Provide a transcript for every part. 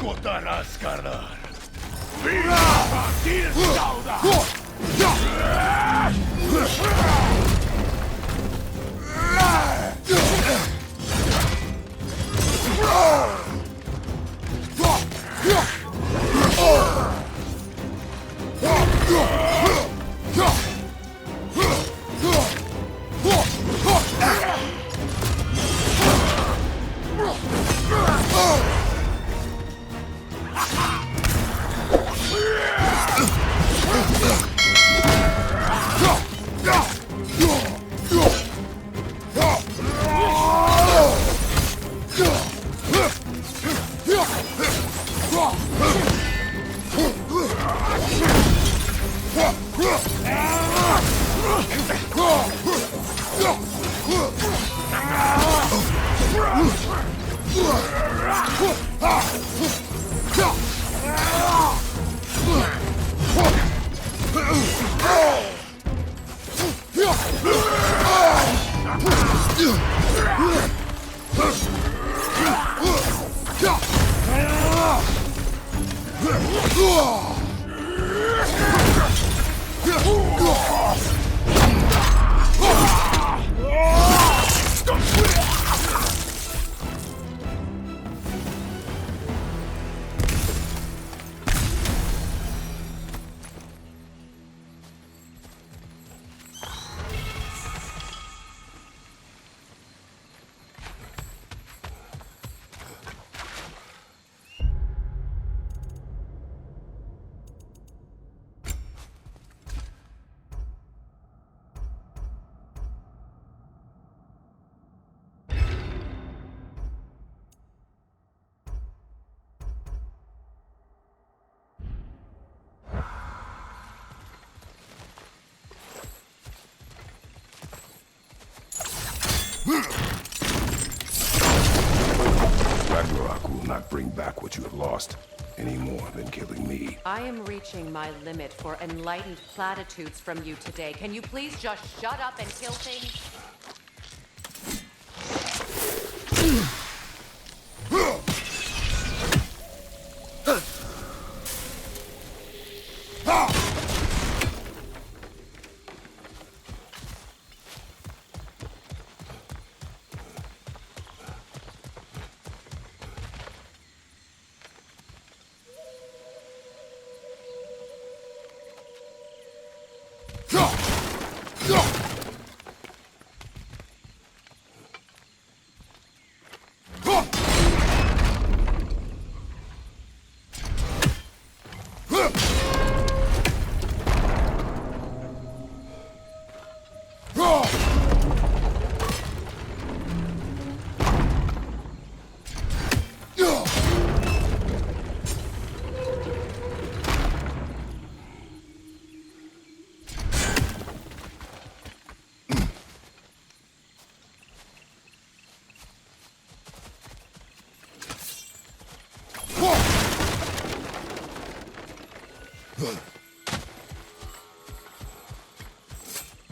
Kuten Asgardar! Viiva kirstauda! Ragnarok will not bring back what you have lost, any more than killing me. I am reaching my limit for enlightened platitudes from you today. Can you please just shut up and kill things?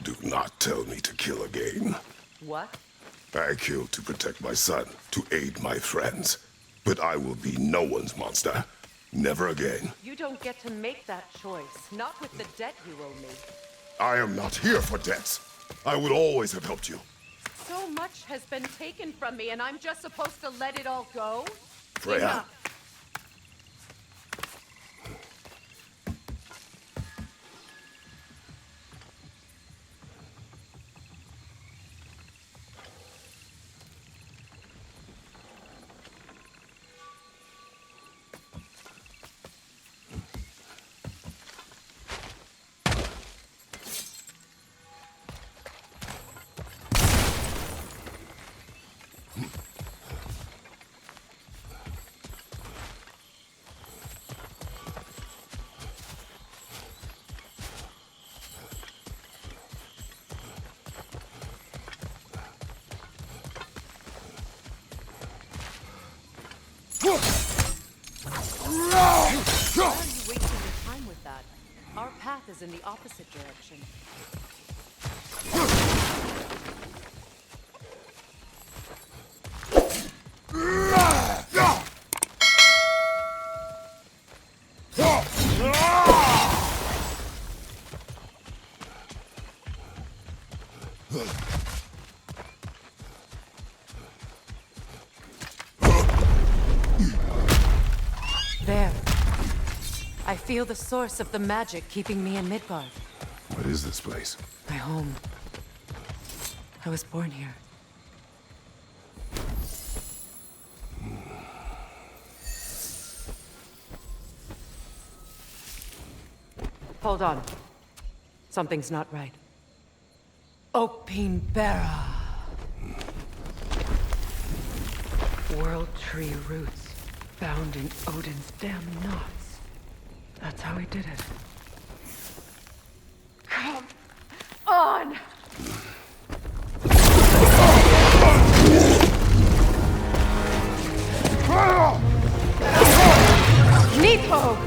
Do not tell me to kill again. What? I killed to protect my son, to aid my friends. But I will be no one's monster. Never again. You don't get to make that choice. Not with the debt you owe me. I am not here for debts. I would always have helped you. So much has been taken from me, and I'm just supposed to let it all go? Freya. Enough. Why are you wasting your time with that? Our path is in the opposite direction. feel the source of the magic keeping me in Midgard. What is this place? My home. I was born here. Hold on. Something's not right. Opinbera. World tree roots found in Odin's damn knots. That's how he did it. Come on! Nidhogg!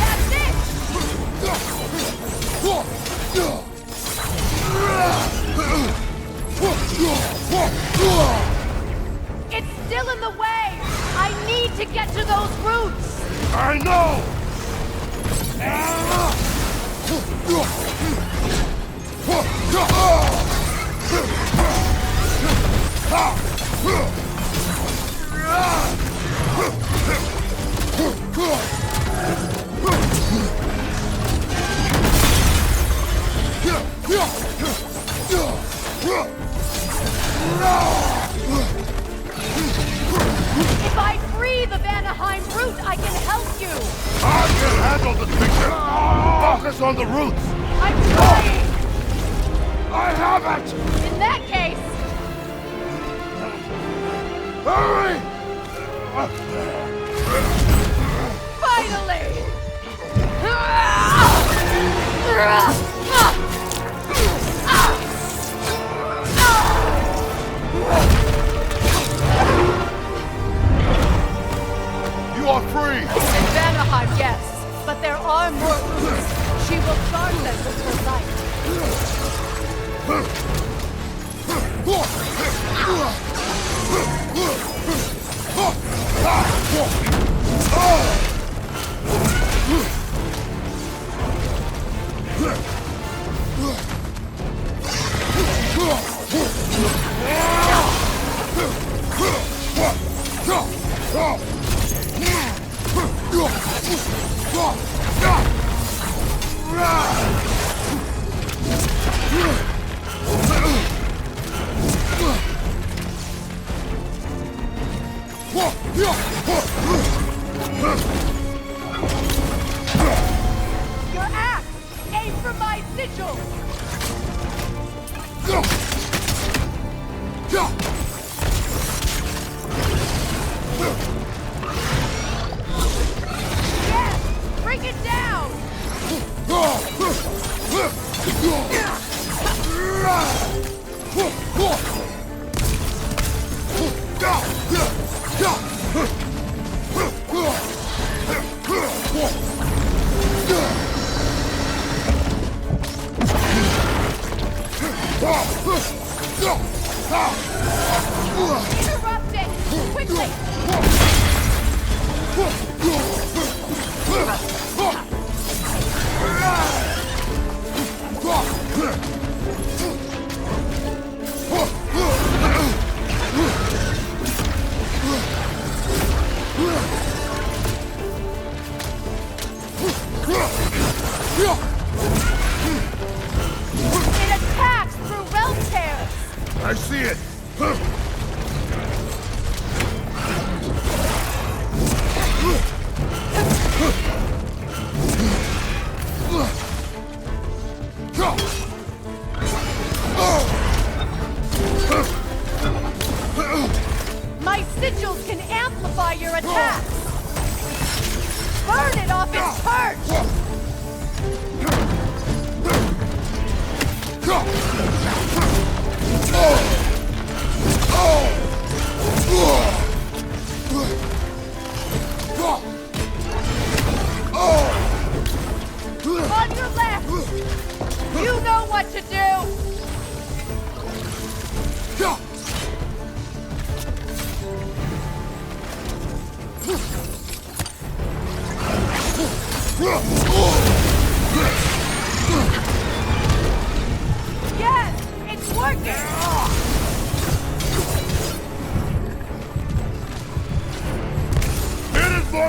That's it! It's still in the way! I need to get to those roots! I know! If I free the Vanaheim root, I can help you! I can handle the picture! Focus on the roots! I'm trying! I have it! In that case, Hurry! finally! You are free! In Vanaheim, yes, but there are more roots. She will guard them with her light. Your axe! Aim for my sigil! Yes! Bring it down! Interrupt it! Quickly! It attacks through realm tears! I see it! My sigils can amplify your attacks! Burn it off its perch! On your left! You know what to do!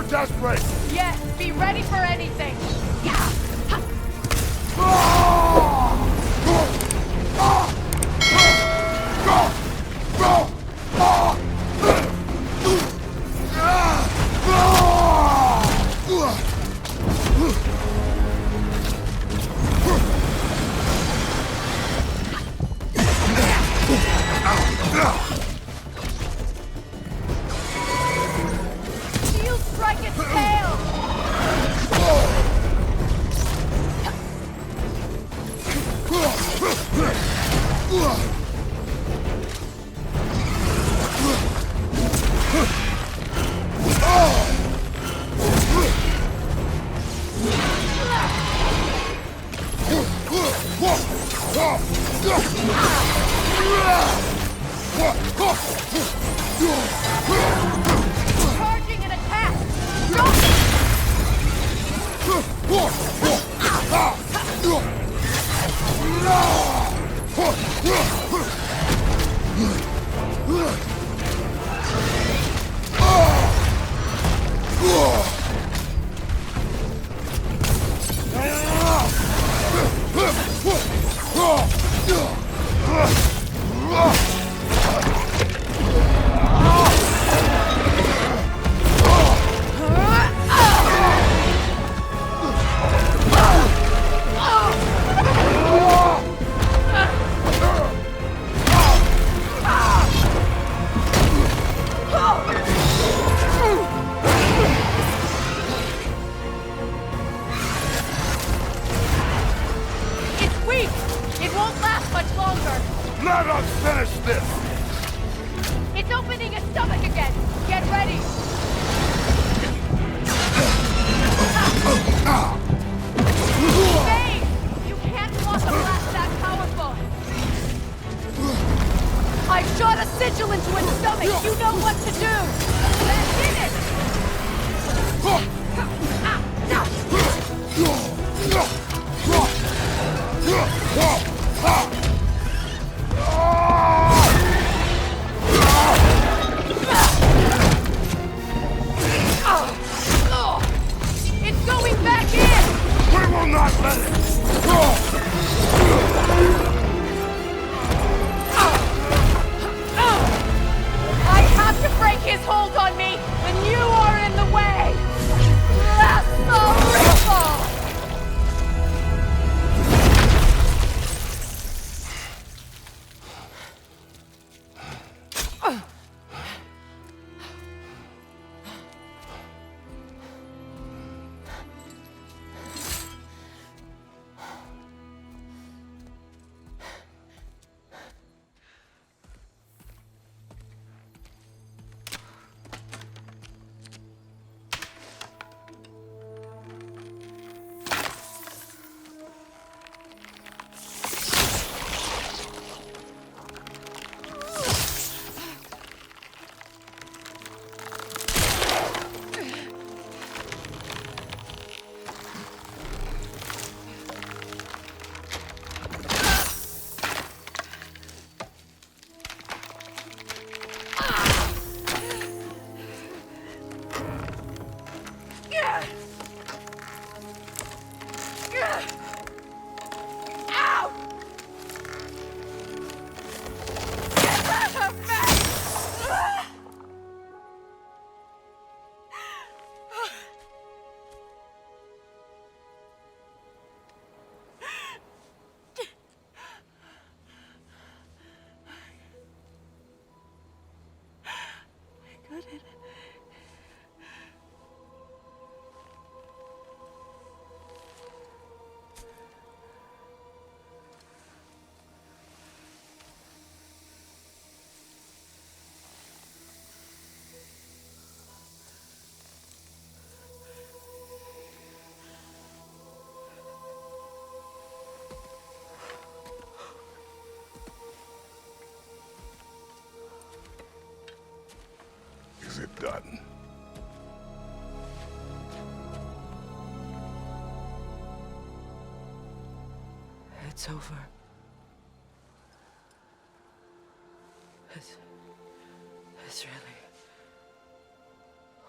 more desperate! Yes, be ready for anything! Shield strike its tail! Charging an attack! It's weak! It won't last much longer! Let us finish this! It's opening its stomach again! Get ready! Stay! You can't block a blast that powerful! I shot a sigil into its stomach! You know what to do! That did it! It's going back in! We will not let it! I have to break his hold on me, and you are in the way! Lasso Ripple! Is it done? It's over. It's really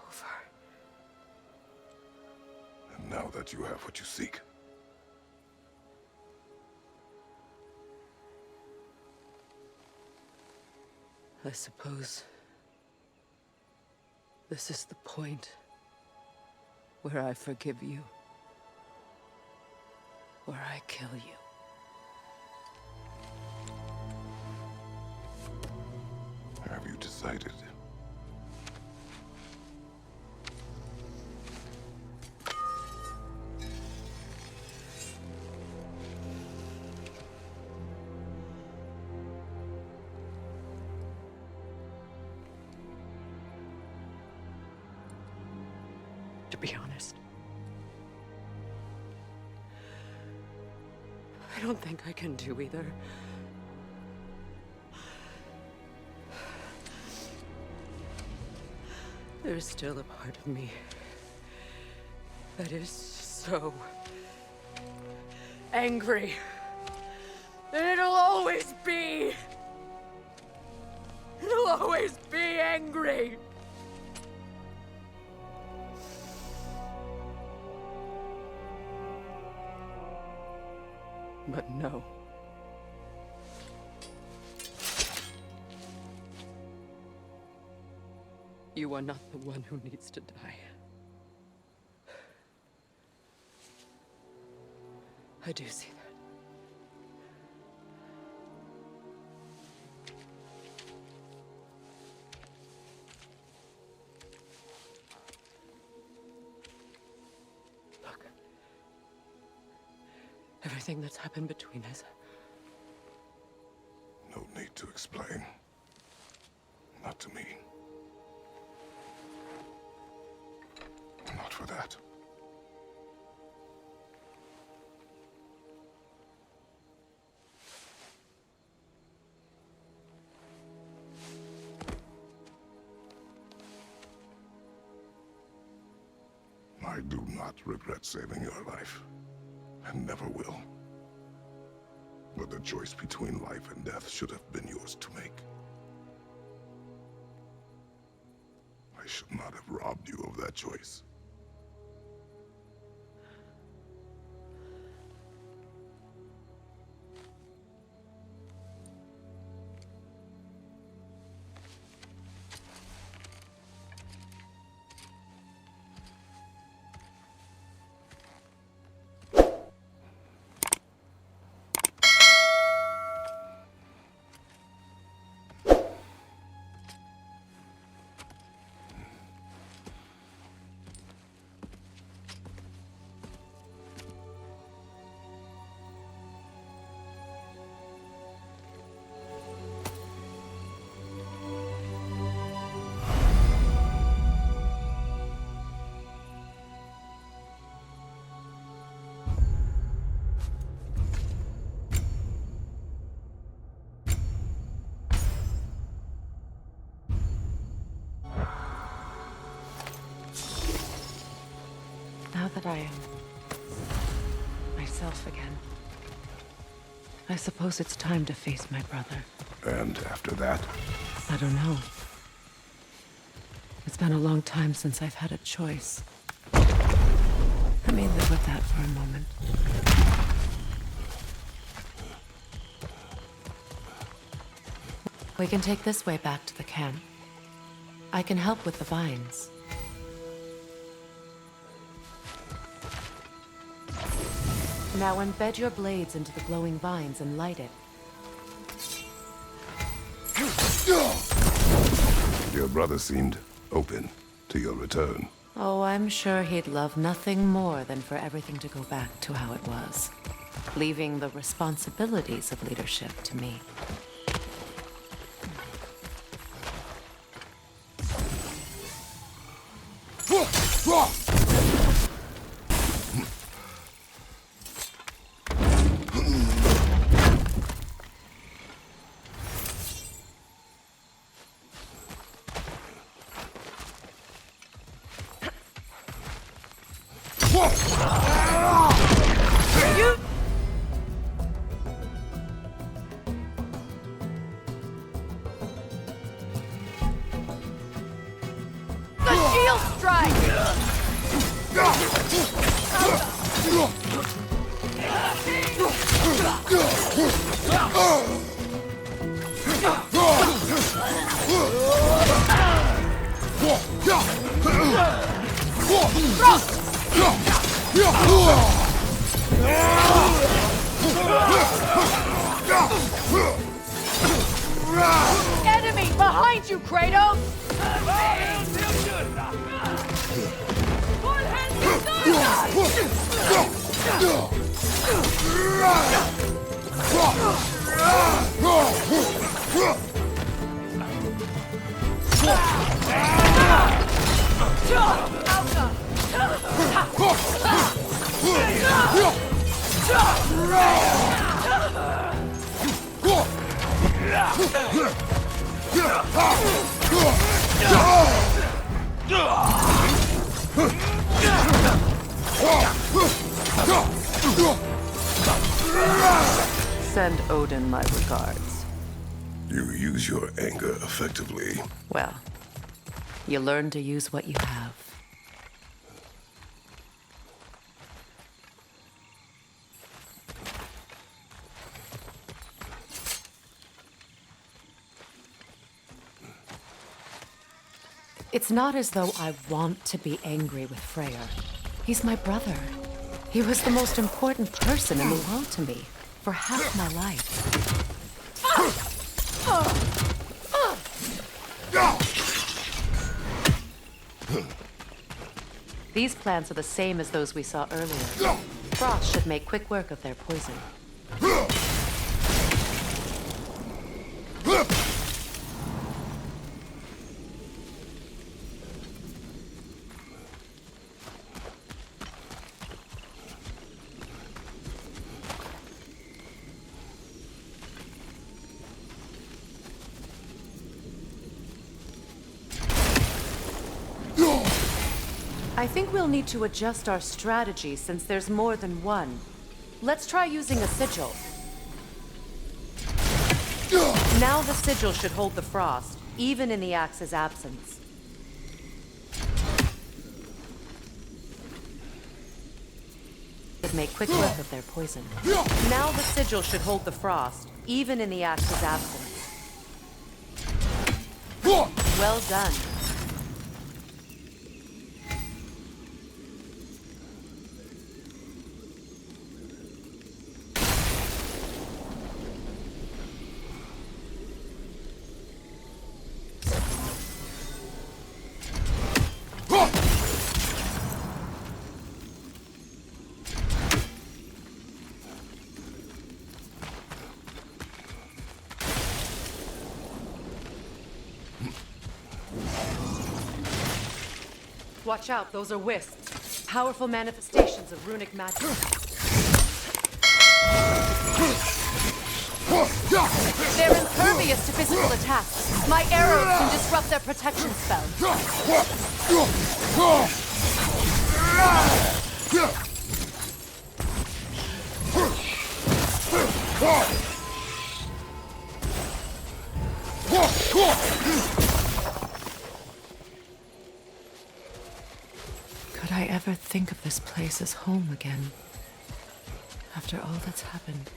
over. now that you have what you seek. I suppose this is the point where I forgive you, where I kill you. Have you decided? To be honest, I don't think I can do either. There's still a part of me that is so angry. And it'll always be angry. But no. You are not the one who needs to die. I do see that. Look. Everything that's happened between us. No need to explain. Not to me. Not for that. I do not regret saving your life, and never will. But the choice between life and death should have been yours to make. I should not have robbed you of that choice. Now that I am myself again, I suppose it's time to face my brother. And after that? I don't know. It's been a long time since I've had a choice. Let me live with that for a moment. We can take this way back to the camp. I can help with the vines. Now embed your blades into the glowing vines and light it. Your brother seemed open to your return. Oh, I'm sure he'd love nothing more than for everything to go back to how it was, leaving the responsibilities of leadership to me. Enemy behind you, Kratos! Send Odin my regards. You use your anger effectively. Well, you learn to use what you have. It's not as though I want to be angry with Freya. He's my brother. He was the most important person in the world to me for half my life. These plants are the same as those we saw earlier. Frost should make quick work of their poison. I think we'll need to adjust our strategy since there's more than one. Let's try using a sigil. Now the sigil should hold the frost, even in the axe's absence. It make quick work of their poison. Now the sigil should hold the frost, even in the axe's absence. Well done. Watch out, those are wisps. Powerful manifestations of runic magic. They're impervious to physical attacks. My arrows can disrupt their protection spell. Could I ever think of this place as home again? After all that's happened.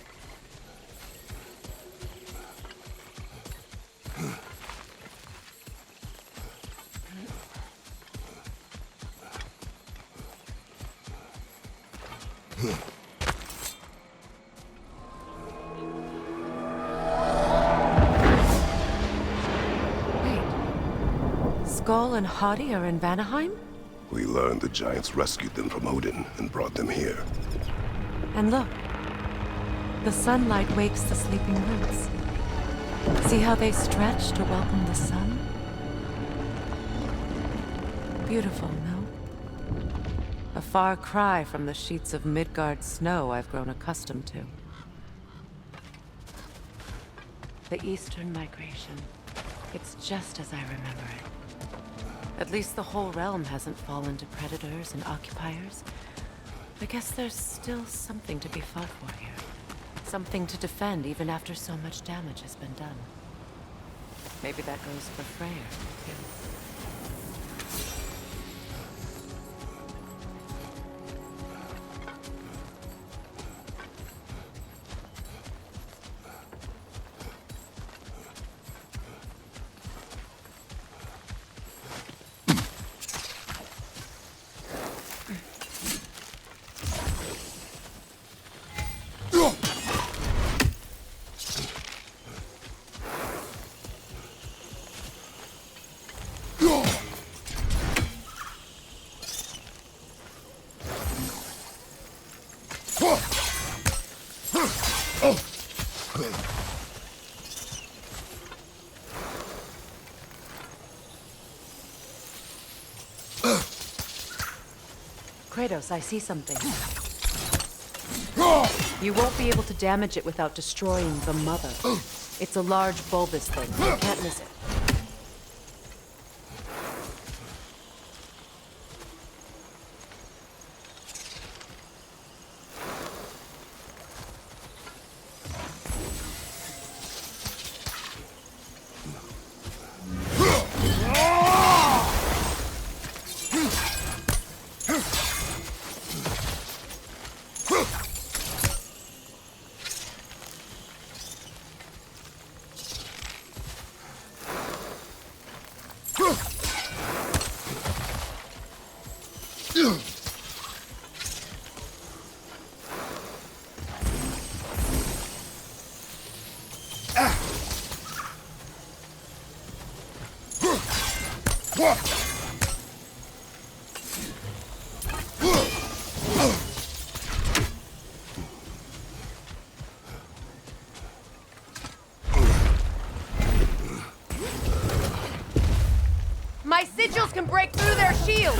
Wait. Skull and Hati are in Vanaheim? We learned the giants rescued them from Odin and brought them here. And look. The sunlight wakes the sleeping roots. See how they stretch to welcome the sun? Beautiful, no? A far cry from the sheets of Midgard snow I've grown accustomed to. The Eastern Migration. It's just as I remember it. At least the whole realm hasn't fallen to predators and occupiers. I guess there's still something to be fought for here. Something to defend even after so much damage has been done. Maybe that goes for Freya, too. Kratos, I see something. You won't be able to damage it without destroying the mother. It's a large bulbous thing. You can't miss it. My sigils can break through their shields!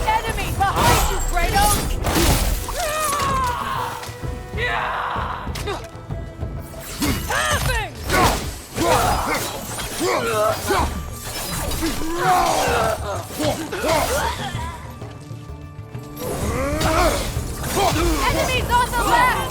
Enemy behind you, Kratos! Enemies on the left!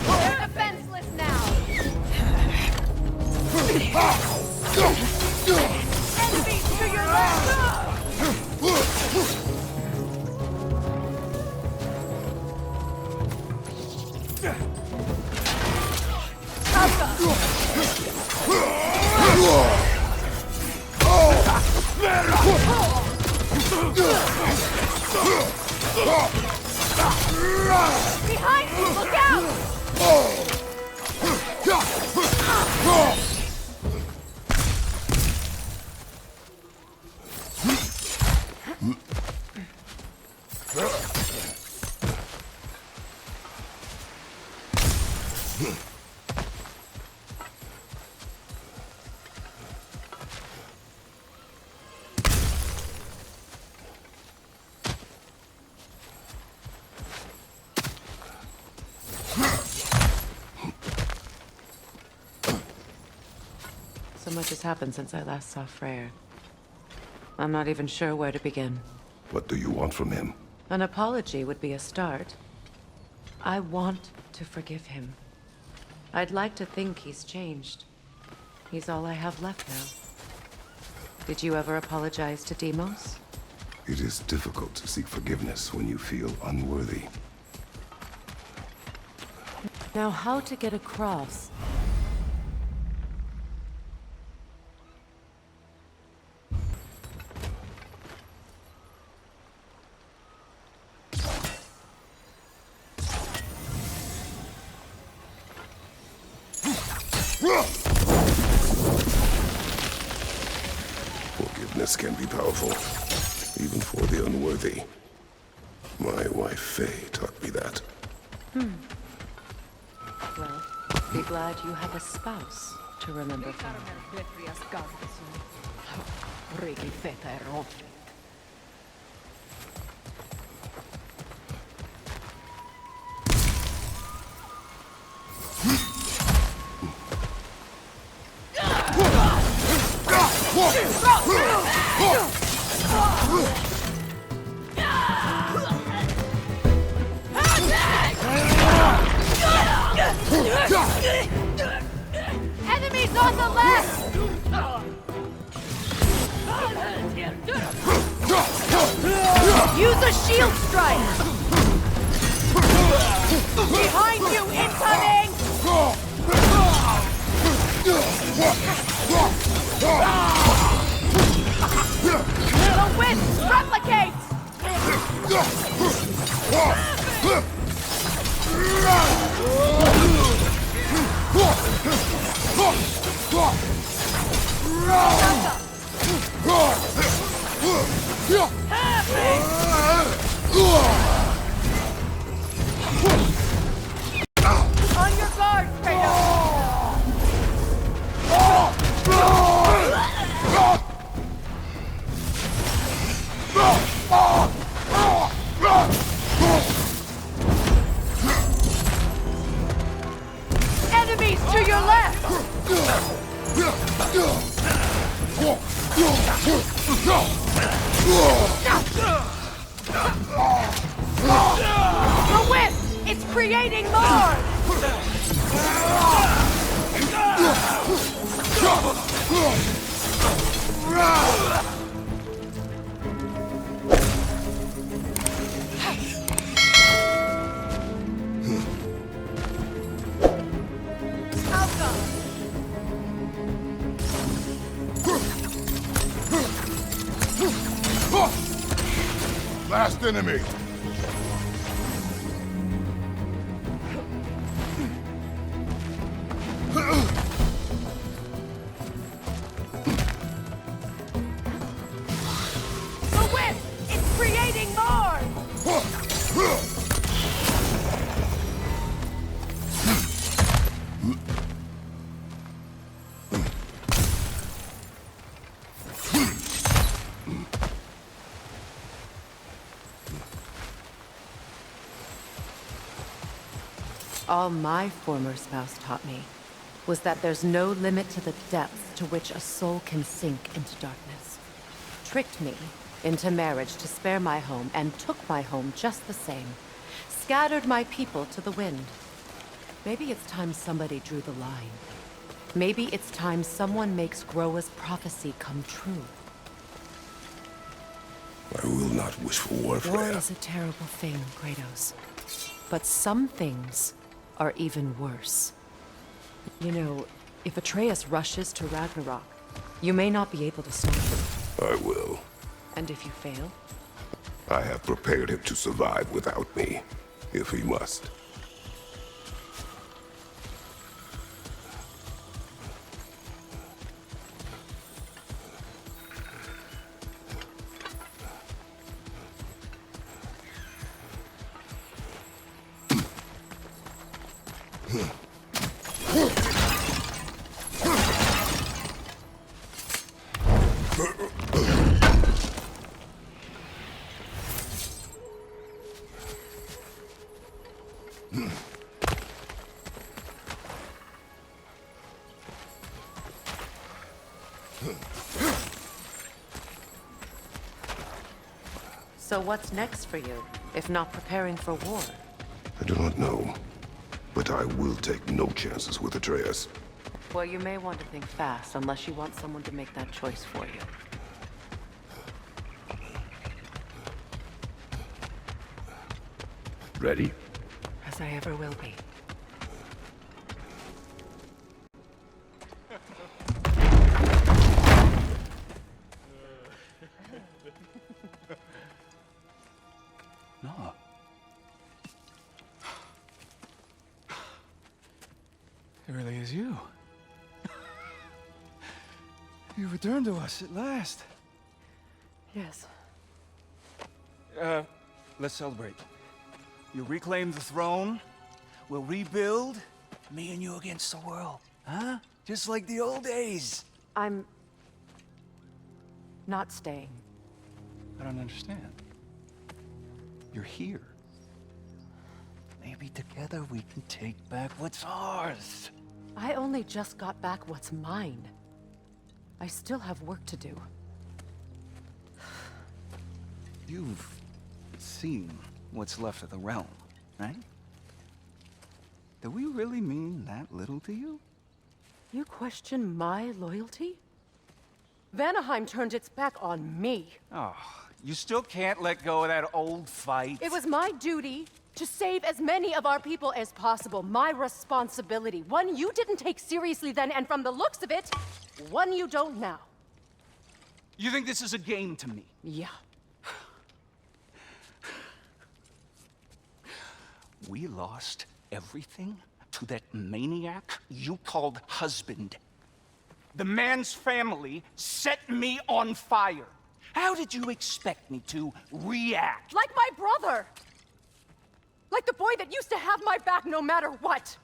They're defenseless now! Enemies to your left! Behind you! Look out! So much has happened since I last saw Freyr. I'm not even sure where to begin. What do you want from him? An apology would be a start. I want to forgive him. I'd like to think he's changed. He's all I have left now. Did you ever apologize to Deimos? It is difficult to seek forgiveness when you feel unworthy. Now, how to get across? Forgiveness can be powerful, even for the unworthy. My wife Faye taught me that. Well, be glad you have a spouse to remember from. Nonetheless! Use a shield strike! Behind you, incoming! The wisp replicates! On your guard, Kratos! Enemies to your left! The wisp! It's creating more! Alva! Last enemy! The wisp! It's creating more! All my former spouse taught me was that there's no limit to the depths to which a soul can sink into darkness. Tricked me into marriage to spare my home and took my home just the same. Scattered my people to the wind. Maybe it's time somebody drew the line. Maybe it's time someone makes Groa's prophecy come true. I will not wish for war, War Freya. is a terrible thing, Kratos. But some things are even worse. You know, if Atreus rushes to Ragnarok, you may not be able to stop him. I will. And if you fail? I have prepared him to survive without me, if he must. So what's next for you, if not preparing for war? I do not know, but I will take no chances with Atreus. Well, you may want to think fast, unless you want someone to make that choice for you. Ready? As I ever will be. No. It really is you. You returned to us at last. Yes. Let's celebrate. You reclaim the throne. We'll rebuild. Me and you against the world. Huh? Just like the old days. I'm... not staying. I don't understand. You're here. Maybe together we can take back what's ours. I only just got back what's mine. I still have work to do. You've seen what's left of the realm, right? Do we really mean that little to you? You question my loyalty? Vanaheim turned its back on me. Oh, you still can't let go of that old fight? It was my duty to save as many of our people as possible. My responsibility. One you didn't take seriously then, and from the looks of it, one you don't now. You think this is a game to me? Yeah. We lost everything to that maniac you called husband. The man's family set me on fire. How did you expect me to react? Like my brother! Like the boy that used to have my back no matter what!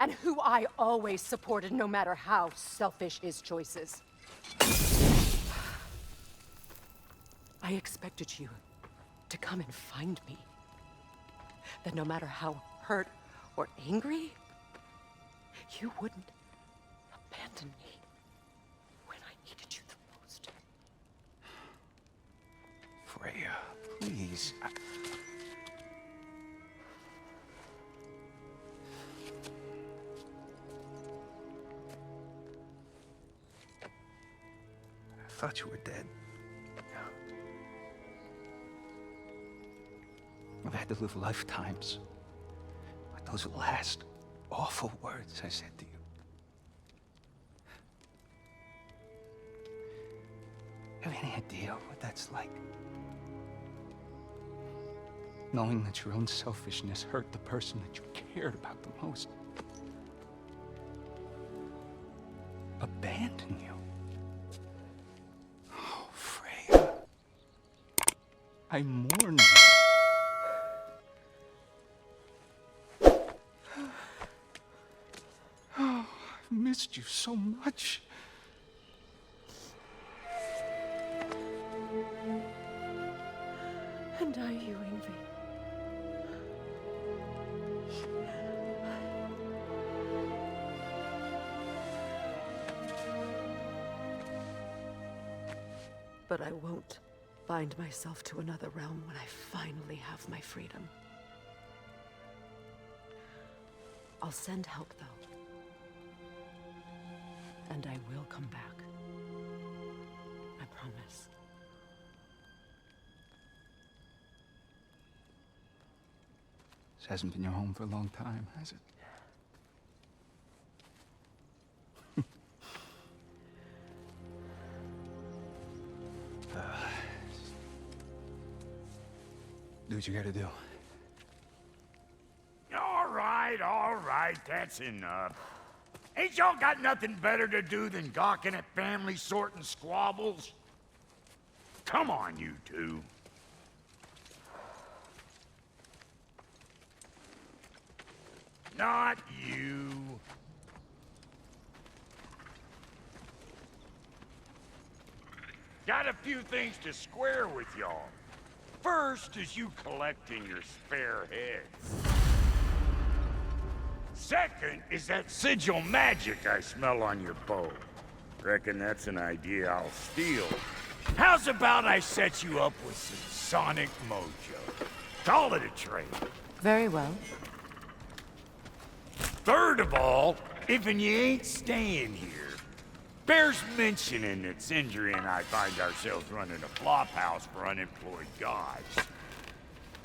And who I always supported no matter how selfish his choices. I expected you to come and find me. That no matter how hurt or angry, you wouldn't abandon me when I needed you the most. Freya, please. I thought you were dead. I've had to live lifetimes with those last awful words I said to you. Have any idea what that's like? Knowing that your own selfishness hurt the person that you cared about the most. Abandon you. Oh, Freya. I mourn you. I've missed you so much. And are you, Ingvi? But I won't bind myself to another realm when I finally have my freedom. I'll send help, though. And I will come back. I promise. This hasn't been your home for a long time, has it? Do what you gotta do. All right, that's enough. Ain't y'all got nothing better to do than gawking at family sorting squabbles? Come on, you two. Not you. Got a few things to square with y'all. First is you collecting your spare heads. Second is that sigil magic I smell on your bow. Reckon that's an idea I'll steal. How's about I set you up with some sonic mojo? Call it a trade. Very well. Third of all, if you ain't staying here, bears mentioning that Sindri and I find ourselves running a flop house for unemployed gods.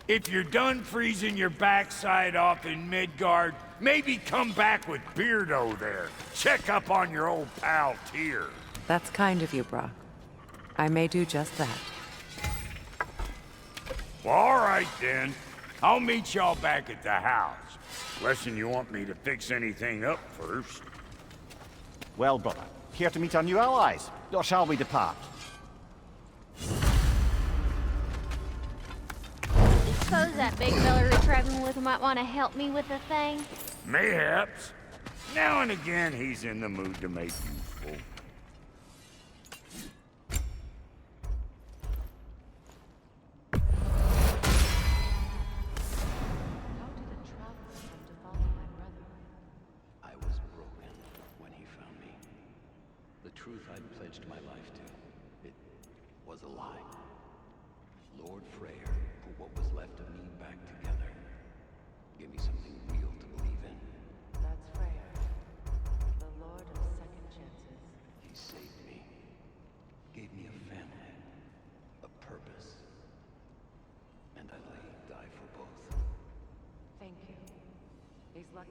If you're done freezing your backside off in Midgard, maybe come back with Beardo there. Check up on your old pal Tyr. That's kind of you, Brock. I may do just that. Well, all right then. I'll meet y'all back at the house. Unless you want me to fix anything up first. Well, brother, here to meet our new allies, or shall we depart? Suppose that big fella we're traveling with might want to help me with a thing. Mayhaps. Now and again, he's in the mood to make useful. I was broken when he found me. The truth I'd pledged my life to, it was a lie. Lord Freyr put what was left of me back together. Give me something real to believe in. That's Freya, the Lord of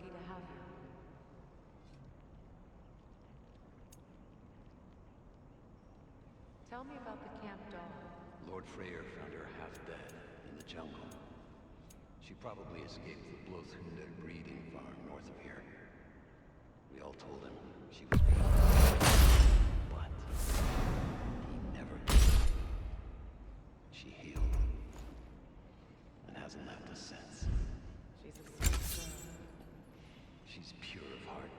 lucky to have you. Tell me about the camp dog. Lord Freyr found her half dead in the jungle. She probably escaped the Blothhunder breeding farm north of here. We all told him she was beyond us, but he never gave up. She healed and hasn't left us since. She's a sweet girl. She's pure of heart.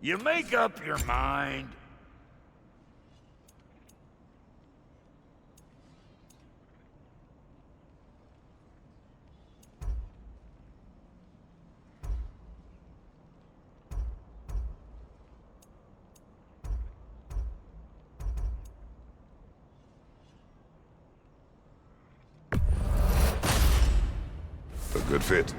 You make up your mind. A good fit.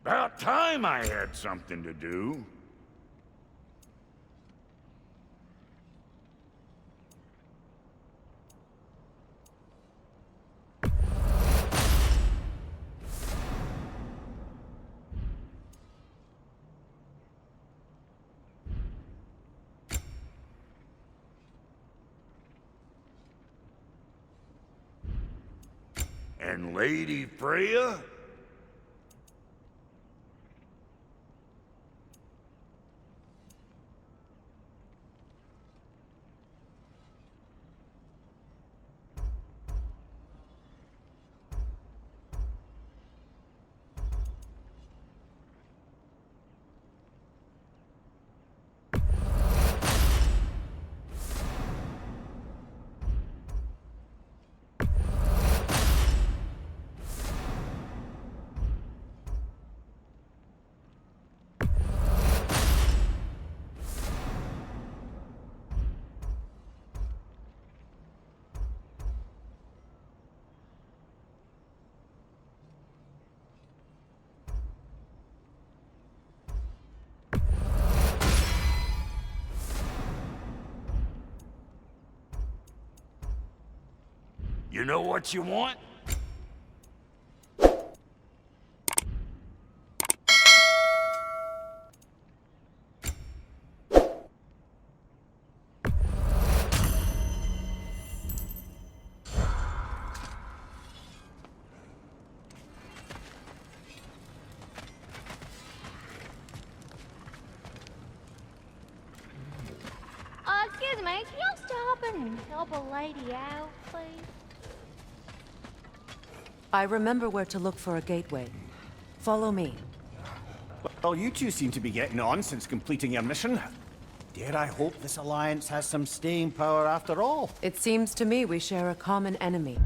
About time I had something to do. And Lady Freya? You know what you want? Excuse me, can y'all stop and help a lady out, please? I remember where to look for a gateway. Follow me. Well, you two seem to be getting on since completing your mission. Dare I hope this alliance has some staying power after all? It seems to me we share a common enemy.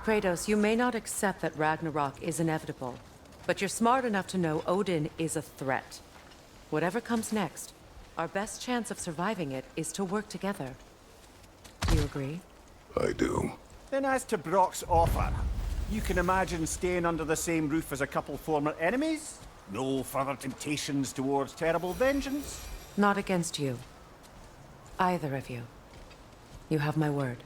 Kratos, you may not accept that Ragnarok is inevitable, but you're smart enough to know Odin is a threat. Whatever comes next, our best chance of surviving it is to work together. Do you agree? I do. Then as to Brock's offer, you can imagine staying under the same roof as a couple former enemies? No further temptations towards terrible vengeance? Not against you. Either of you. You have my word.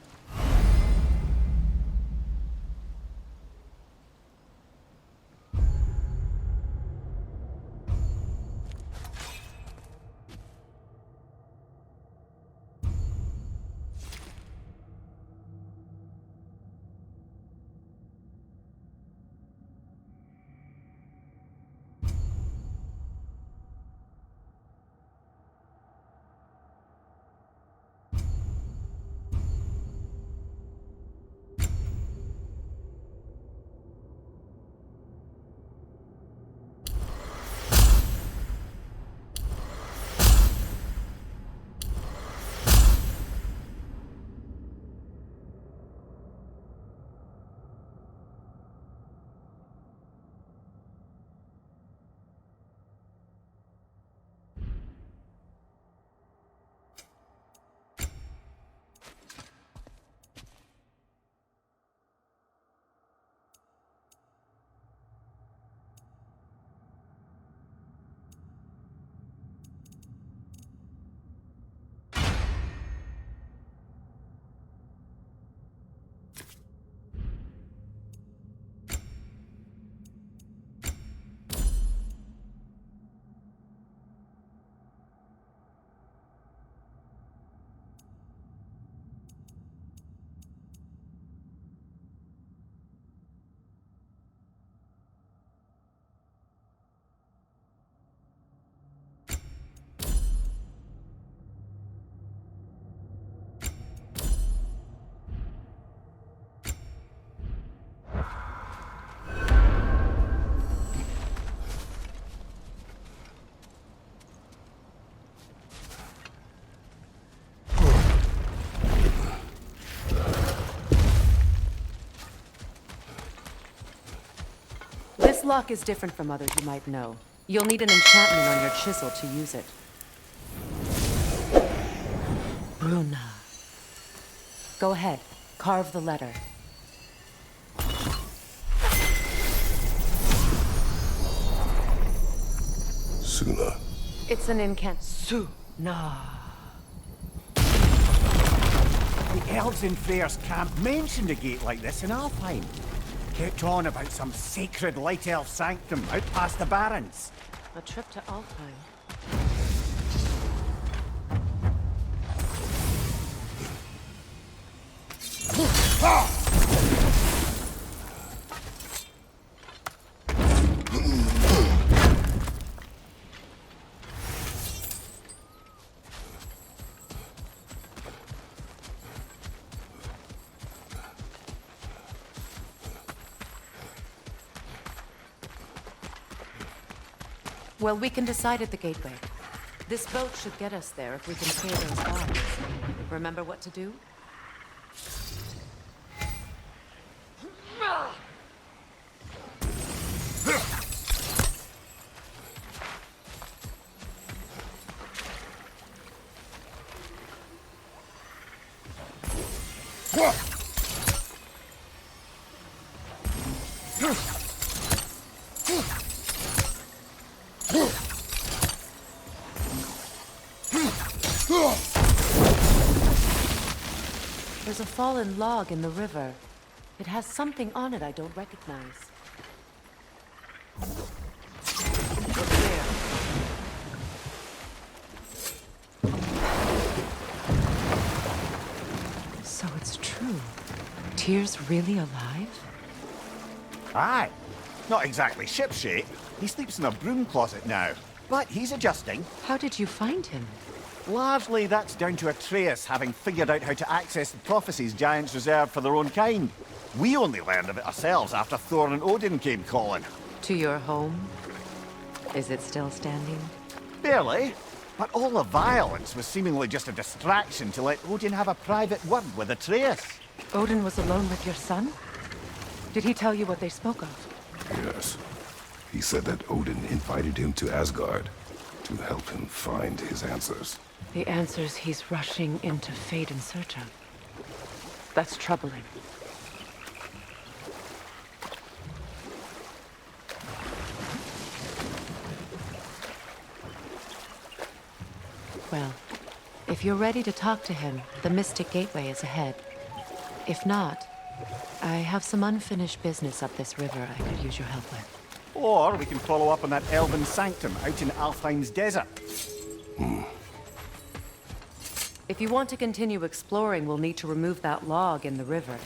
This lock is different from others you might know. You'll need an enchantment on your chisel to use it. Bruna. Go ahead. Carve the letter. Suna. It's an Suna. The elves in Freya's camp mentioned a gate like this in Alfheim. Kept on about some sacred light elf sanctum out past the Barrens. A trip to Alfheim. Well, we can decide at the gateway. This boat should get us there if we can clear those guards. Remember what to do? There's a fallen log in the river. It has something on it I don't recognize. Look there. So it's true. Tyr's really alive? Aye. Not exactly shipshape. He sleeps in a broom closet now. But he's adjusting. How did you find him? Largely, that's down to Atreus having figured out how to access the prophecies giants reserved for their own kind. We only learned of it ourselves after Thor and Odin came calling. To your home? Is it still standing? Barely. But all the violence was seemingly just a distraction to let Odin have a private word with Atreus. Odin was alone with your son? Did he tell you what they spoke of? Yes. He said that Odin invited him to Asgard to help him find his answers. The answers he's rushing into fate and Surtur. That's troubling. Well, if you're ready to talk to him, the Mystic Gateway is ahead. If not, I have some unfinished business up this river I could use your help with. Or we can follow up on that elven sanctum out in Alfheim's desert. If you want to continue exploring, we'll need to remove that log in the river.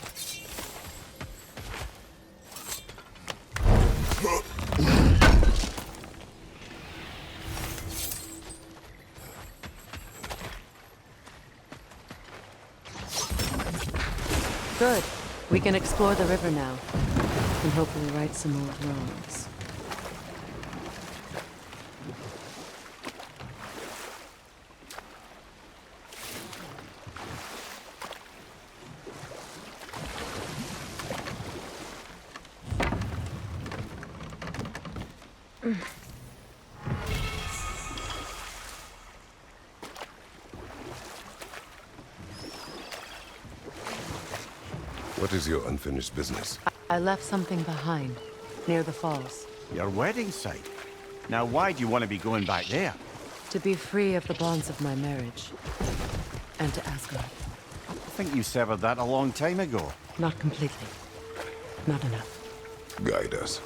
Good. We can explore the river now, and hopefully right some old wrongs. What is your unfinished business? I left something behind, near the falls. Your wedding site. Now why do you want to be going back there? To be free of the bonds of my marriage. And to Asgard. I think you severed that a long time ago. Not completely. Not enough. Guide us.